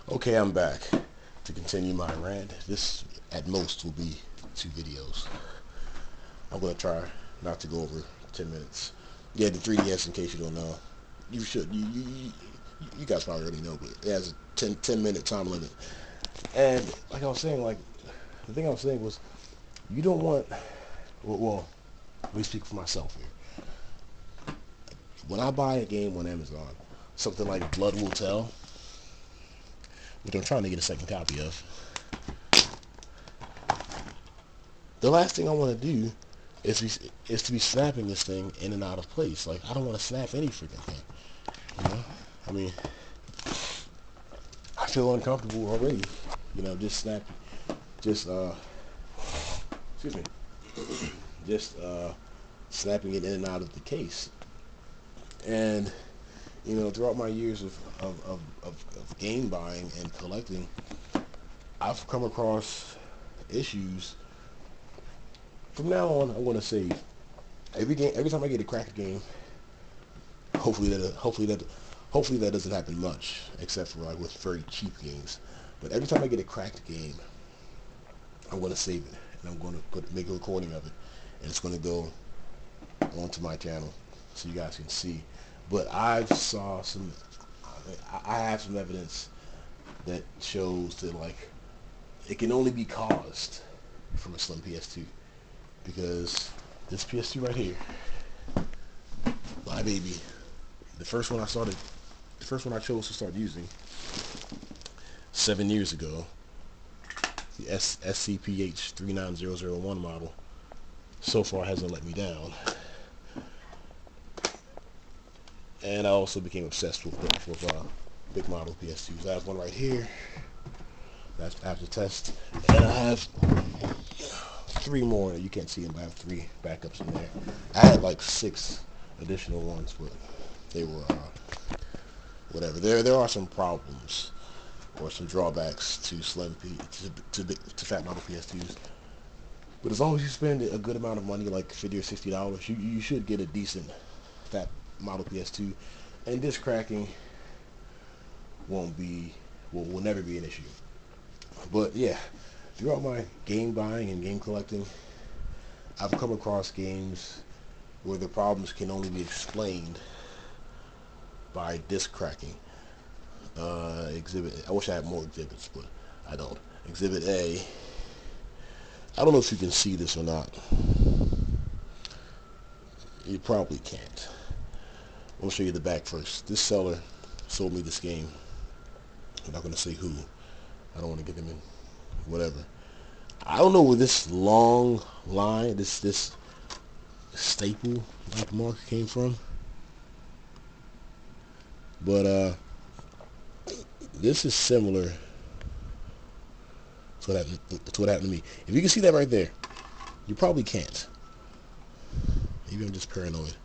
Okay, I'm back to continue my rant. This, at most, will be 2 videos. I'm going to try not to go over 10 minutes. Yeah, the 3DS, in case you don't know, you should. You guys probably already know, but it has a 10 minute time limit. And like I was saying, the thing I was saying was, you don't want, let me speak for myself here. When I buy a game on Amazon, something like Blood Will Tell, which I'm trying to get a second copy of, the last thing I want to do is to be snapping this thing in and out of place. Like, I don't want to snap any freaking thing. You know, I mean, I feel uncomfortable already. Just snapping, just excuse me, just snapping it in and out of the case. And throughout my years of game buying and collecting, I've come across issues. From now on, I'm going to say every time I get a cracked game, hopefully that doesn't happen much, except for like with very cheap games. But every time I get a cracked game, I'm going to save it, and I'm going to make a recording of it, and it's going to go onto my channel so you guys can see. But I have some evidence that shows that, like, it can only be caused from a slim PS2, because this PS2 right here, my baby, the first one I chose to start using 7 years ago, the SCPH 39001 model, so far hasn't let me down. And I also became obsessed with big model PS2s. I have one right here. That's after test, and I have 3 more. You can't see them, but I have 3 backups in there. I had like 6 additional ones, but they were whatever. There are some problems or some drawbacks to to fat model PS2s. But as long as you spend a good amount of money, like $50 or $60, you should get a decent fat model PS2, and disc cracking will never be an issue. But yeah, throughout my game buying and game collecting, I've come across games where the problems can only be explained by disc cracking. I wish I had more exhibits, but I don't. Exhibit A. I don't know if you can see this or not. You probably can't. I'll show you the back first. This seller sold me this game. I'm not going to say who. I don't want to get them in. Whatever. I don't know where this long line, this staple like mark came from. But this is similar to what happened to me. If you can see that right there, you probably can't. Maybe I'm just paranoid.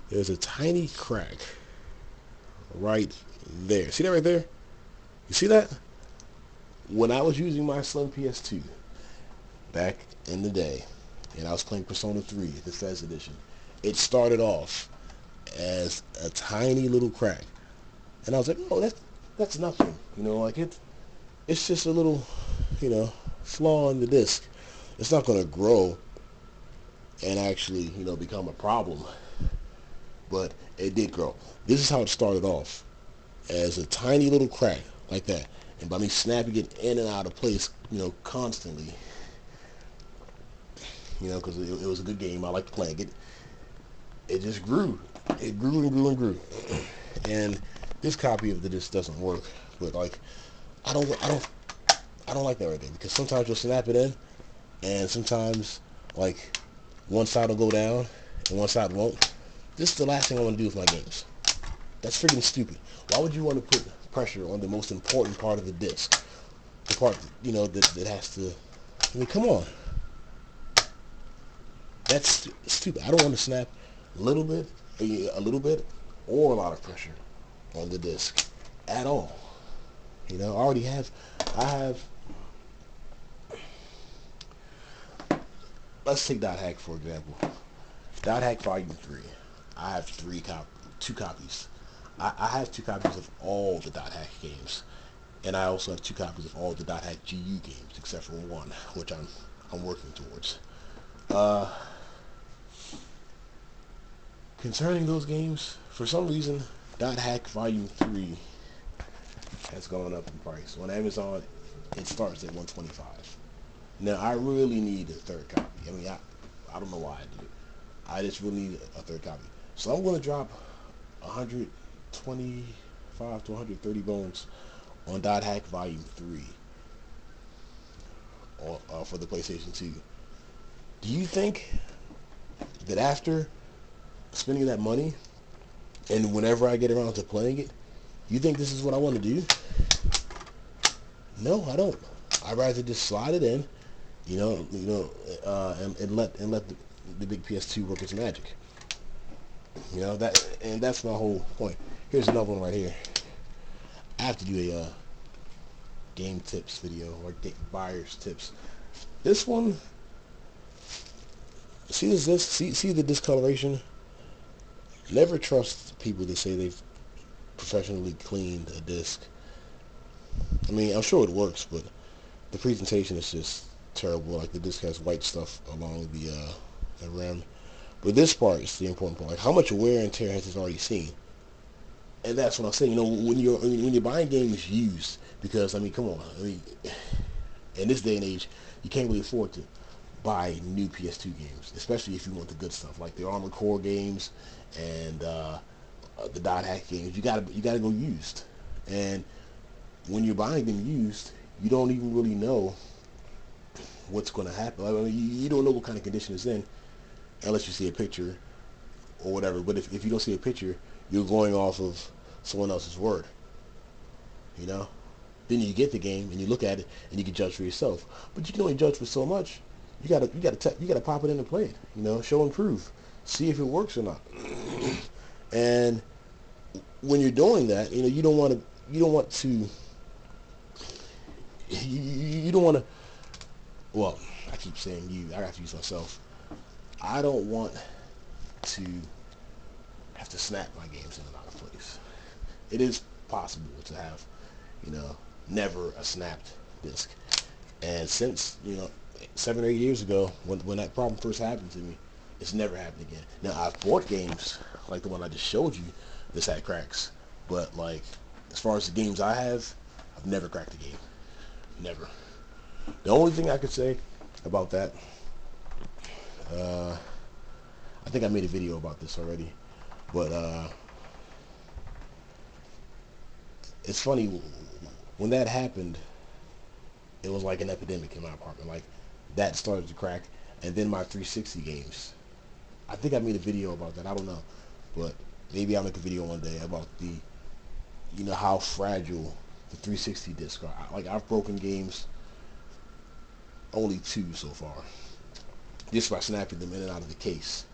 There's a tiny crack right there. See that right there? You see that? When I was using my slim PS2 back in the day, and I was playing Persona 3, the Fez edition, it started off as a tiny little crack, and I was like, "Oh, that's nothing." Like it's just a little, flaw in the disc. It's not going to grow and actually, become a problem. But it did grow. This is how it started off, as a tiny little crack like that, and by me snapping it in and out of place, constantly, because it was a good game. I liked playing it. It just grew. It grew and grew and grew. And this copy of the disc doesn't work. But like, I don't like that right there, because sometimes you'll snap it in, and sometimes like one side will go down and one side won't. This is the last thing I want to do with my games. That's freaking stupid. Why would you want to put pressure on the most important part of the disc? The part, that has to... I mean, come on. That's stupid. I don't want to snap a little bit, or a lot of pressure on the disc at all. I have, let's take Dot Hack for example. Dot Hack Volume 3. I have 2 copies. I have 2 copies of all the Dot Hack games. And I also have 2 copies of all the Dot Hack GU games, except for one, which I'm working towards. Uh, Concerning those games, for some reason, Dot Hack Volume 3 has gone up in price. On Amazon, it starts at $125. Now, I really need a third copy. I mean, I don't know why I do it. I just really need a third copy. So I'm going to drop 125 to 130 bones on Dot Hack Volume 3 for the PlayStation 2. Do you think that after spending that money, and whenever I get around to playing it, you think this is what I want to do? No, I don't. I'd rather just slide it in, and let the big PS2 work its magic. That's my whole point. Here's another one right here. I have to do a game tips video, or buyer's tips. This one, see the discoloration. Never trust people that say they've professionally cleaned a disc. I mean, I'm sure it works, but the presentation is just terrible. Like, the disc has white stuff along the rim. But this part is the important part. Like, how much wear and tear has this already seen? And that's what I'm saying. When you're buying games used, because I mean, come on. I mean, in this day and age, you can't really afford to buy new PS2 games, especially if you want the good stuff, like the Armored Core games and the Dot Hack games. You gotta go used. And when you're buying them used, you don't even really know what's going to happen. I mean, you don't know what kind of condition it's in unless you see a picture or whatever. But if you don't see a picture, you're going off of someone else's word. Then you get the game and you look at it and you can judge for yourself. But you can only judge for so much. You gotta pop it in and play it. Show and prove, see if it works or not. And when you're doing that, you don't want to. Well, I keep saying you. I have to use myself. I don't want to have to snap my games in and out of place. It is possible to have, never a snapped disc. And since, 7 or 8 years ago, when that problem first happened to me, it's never happened again. Now, I've bought games, like the one I just showed you, that's had cracks. But, like, as far as the games I have, I've never cracked a game. Never. The only thing I could say about that, I think I made a video about this already, but it's funny, when that happened, it was like an epidemic in my apartment. Like, that started to crack, and then my 360 games. I think I made a video about that. I don't know, but maybe I'll make a video one day about how fragile the 360 discs are. Like, I've broken games, only 2 so far, just by snapping them in and out of the case.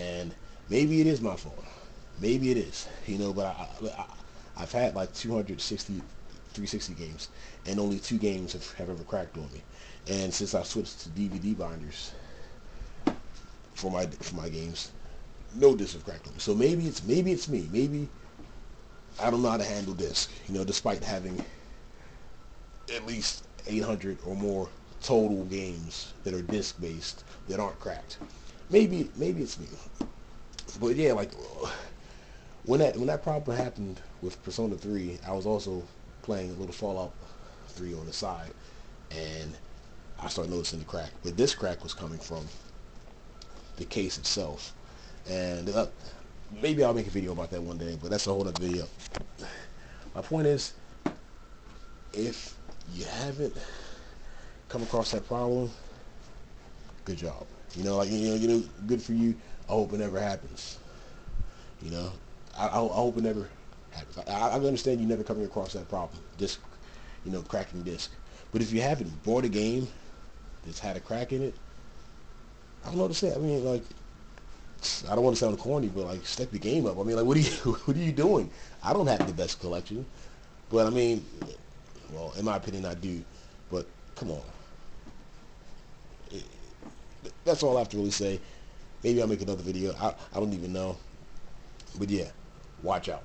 And maybe it is my fault. Maybe it is, but I've had like 260 360 games, and only 2 games have ever cracked on me. And since I switched to DVD binders for my games, no discs have cracked on me. So maybe it's me. Maybe I don't know how to handle disc, despite having at least 800 or more total games that are disc based that aren't cracked. Maybe it's me. But yeah, like, when that problem happened with Persona 3, I was also playing a little Fallout 3 on the side, and I started noticing the crack. But this crack was coming from the case itself. And maybe I'll make a video about that one day, but that's a whole other video. My point is, if you haven't come across that problem, good job. Good for you. I hope it never happens. I hope it never happens. I understand you never coming across that problem, disc, cracking disc. But if you haven't bought a game that's had a crack in it, I don't know what to say. I mean, like, I don't want to sound corny, but like, step your game up. I mean, like, what are you doing? I don't have the best collection, but I mean, well, in my opinion, I do. But come on. That's all I have to really say. Maybe I'll make another video. I don't even know. But yeah, watch out.